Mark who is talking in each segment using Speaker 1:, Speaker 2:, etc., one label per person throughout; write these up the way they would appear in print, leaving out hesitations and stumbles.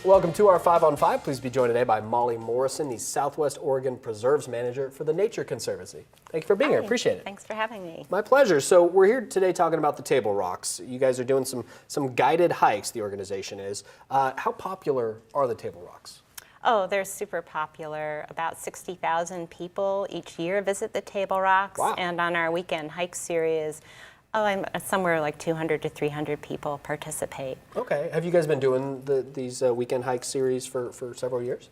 Speaker 1: Welcome to our 5 on 5. Please be joined today by Molly Morison, the Southwest Oregon Preserves Manager for the Nature Conservancy. Thank you for being here. Appreciate it.
Speaker 2: Thanks for having me.
Speaker 1: My pleasure. So we're here today talking about the Table Rocks. You guys are doing some guided hikes, the organization is. How popular are the Table Rocks?
Speaker 2: Oh, they're super popular. About 60,000 people each year visit the Table Rocks.
Speaker 1: Wow.
Speaker 2: And on our weekend hike series, I'm somewhere like 200 to 300 people participate.
Speaker 1: Okay. Have you guys been doing these weekend hike series for several years?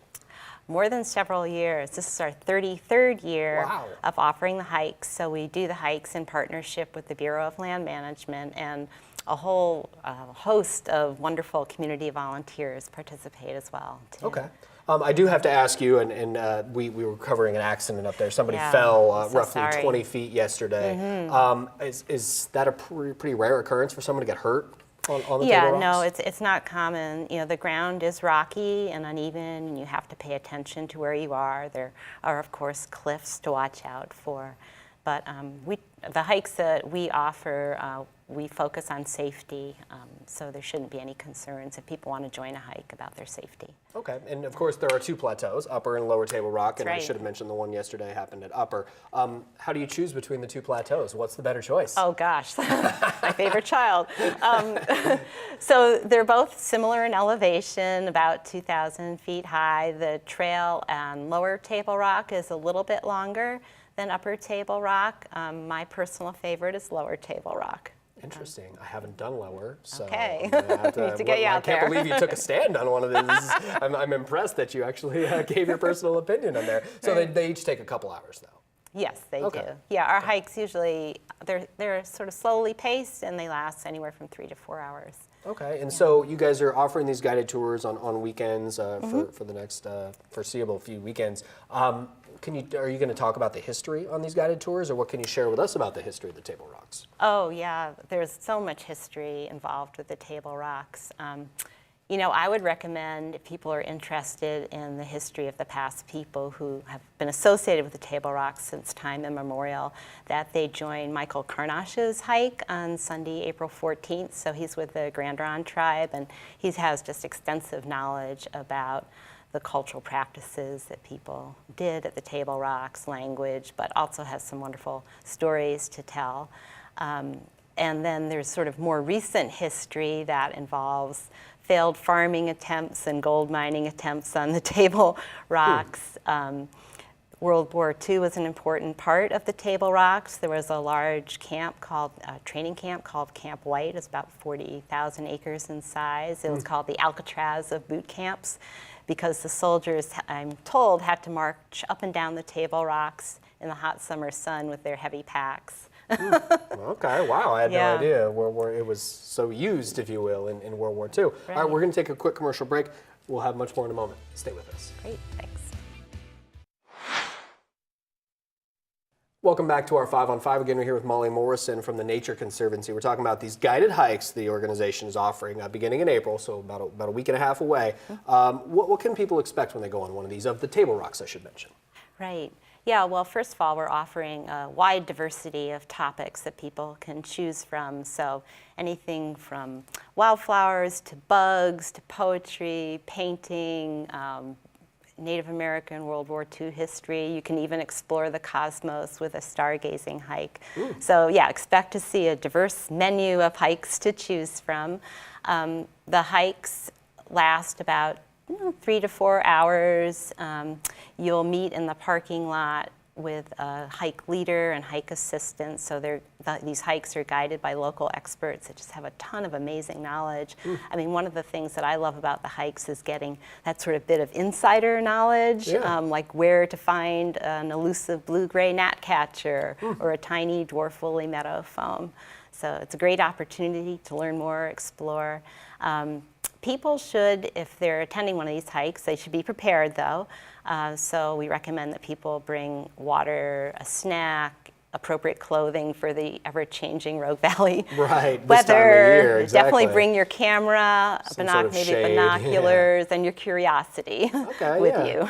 Speaker 2: More than several years. This is our 33rd year
Speaker 1: Wow.
Speaker 2: of offering the hikes. So we do the hikes in partnership with the Bureau of Land Management, and a whole host of wonderful community volunteers participate as well, too.
Speaker 1: Okay. I do have to ask you, and we were covering an accident up there. Somebody
Speaker 2: Yeah,
Speaker 1: fell
Speaker 2: so
Speaker 1: roughly
Speaker 2: sorry.
Speaker 1: 20 feet yesterday. Is that a pretty rare occurrence for someone to get hurt on the Table Rocks?
Speaker 2: No, it's not common. You know, the ground is rocky and uneven, and you have to pay attention to where you are. There are, of course, cliffs to watch out for. But the hikes that we offer, we focus on safety, so there shouldn't be any concerns if people want to join a hike about their safety.
Speaker 1: Okay, and of course there are two plateaus, Upper and Lower Table Rock, and I
Speaker 2: right.
Speaker 1: should have mentioned the one yesterday happened at Upper. How do you choose between the two plateaus? What's the better choice?
Speaker 2: Oh gosh, my favorite child. So they're both similar in elevation, about 2,000 feet high. The trail on Lower Table Rock is a little bit longer than Upper Table Rock. My personal favorite is Lower Table Rock.
Speaker 1: Interesting. I haven't done Lower, so
Speaker 2: Okay.
Speaker 1: I'm gonna have
Speaker 2: Need to get you out
Speaker 1: I can't
Speaker 2: there.
Speaker 1: believe you took a stand on one of these. I'm impressed that you actually gave your personal opinion on there. So they each take a couple hours, though.
Speaker 2: Yes, they
Speaker 1: Okay.
Speaker 2: do. Yeah, our hikes usually, they're sort of slowly paced, and they last anywhere from 3 to 4 hours.
Speaker 1: Okay, and so you guys are offering these guided tours on weekends for the next foreseeable few weekends. Are you going to talk about the history on these guided tours, or what can you share with us about the history of the Table Rocks?
Speaker 2: Oh yeah, there's so much history involved with the Table Rocks. You know, I would recommend, if people are interested in the history of the past people who have been associated with the Table Rocks since time immemorial, that they join Michael Carnash's hike on Sunday, April 14th. So he's with the Grand Ronde tribe, and he has just extensive knowledge about the cultural practices that people did at the Table Rocks, language, but also has some wonderful stories to tell. And then there's sort of more recent history that involves failed farming attempts and gold mining attempts on the Table Rocks. World War II was an important part of the Table Rocks. There was a large camp called, training camp called Camp White. It's about 40,000 acres in size. It was called the Alcatraz of boot camps, because the soldiers, I'm told, had to march up and down the Table Rocks in the hot summer sun with their heavy packs.
Speaker 1: Okay, wow, I had
Speaker 2: Yeah.
Speaker 1: no idea where it was so used, if you will, in World War II. All right, we're going to take a quick commercial break. We'll have much more in a moment. Stay with us.
Speaker 2: Great, thanks.
Speaker 1: Welcome back to our 5 on 5. Again, we're here with Molly Morison from the Nature Conservancy. We're talking about these guided hikes the organization is offering beginning in April, so about a week and a half away. What can people expect when they go on one of these, of the Table Rocks, I should mention?
Speaker 2: Right. Yeah, well, first of all, we're offering a wide diversity of topics that people can choose from. So anything from wildflowers to bugs to poetry, painting, Native American World War II history. You can even explore the cosmos with a stargazing hike. So yeah, expect to see a diverse menu of hikes to choose from. The hikes last about 3 to 4 hours. You'll meet in the parking lot with a hike leader and hike assistant. So these hikes are guided by local experts that just have a ton of amazing knowledge. I mean, one of the things that I love about the hikes is getting that sort of bit of insider knowledge, like where to find an elusive blue-gray gnatcatcher or a tiny dwarf woolly meadow foam. So it's a great opportunity to learn more, explore. People should, if they're attending one of these hikes, they should be prepared though. So we recommend that people bring water, a snack, appropriate clothing for the ever-changing Rogue Valley
Speaker 1: Right, this
Speaker 2: weather.
Speaker 1: time of year, exactly.
Speaker 2: Definitely bring your camera,
Speaker 1: Some sort of
Speaker 2: maybe
Speaker 1: shade,
Speaker 2: binoculars, and your curiosity with you.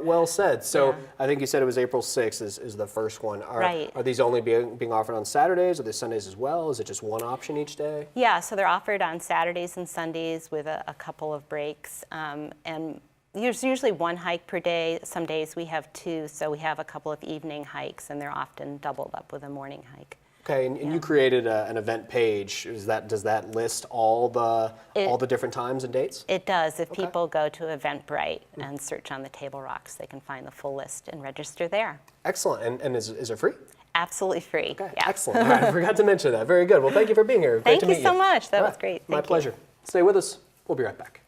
Speaker 1: Well said. So
Speaker 2: Yeah.
Speaker 1: I think you said it was April 6th is the first one.
Speaker 2: Right.
Speaker 1: Are these only being offered on Saturdays? Are they Sundays as well? Is it just one option each day?
Speaker 2: Yeah, so they're offered on Saturdays and Sundays with a couple of breaks. And there's usually one hike per day. Some days we have two, so we have a couple of evening hikes, and they're often doubled up with a morning hike.
Speaker 1: Okay, and you created an event page. Does that list all the different times and dates?
Speaker 2: It does. If people go to Eventbrite and search on the Table Rocks, they can find the full list and register there.
Speaker 1: Excellent. And is it free?
Speaker 2: Absolutely free.
Speaker 1: Okay,
Speaker 2: Yeah.
Speaker 1: excellent. All right, I forgot to mention that. Very good. Well, thank you for being here. Great
Speaker 2: Thank
Speaker 1: to
Speaker 2: you
Speaker 1: meet
Speaker 2: so much. That
Speaker 1: All
Speaker 2: was
Speaker 1: right,
Speaker 2: great.
Speaker 1: My
Speaker 2: Thank you.
Speaker 1: pleasure. Stay with us. We'll be right back.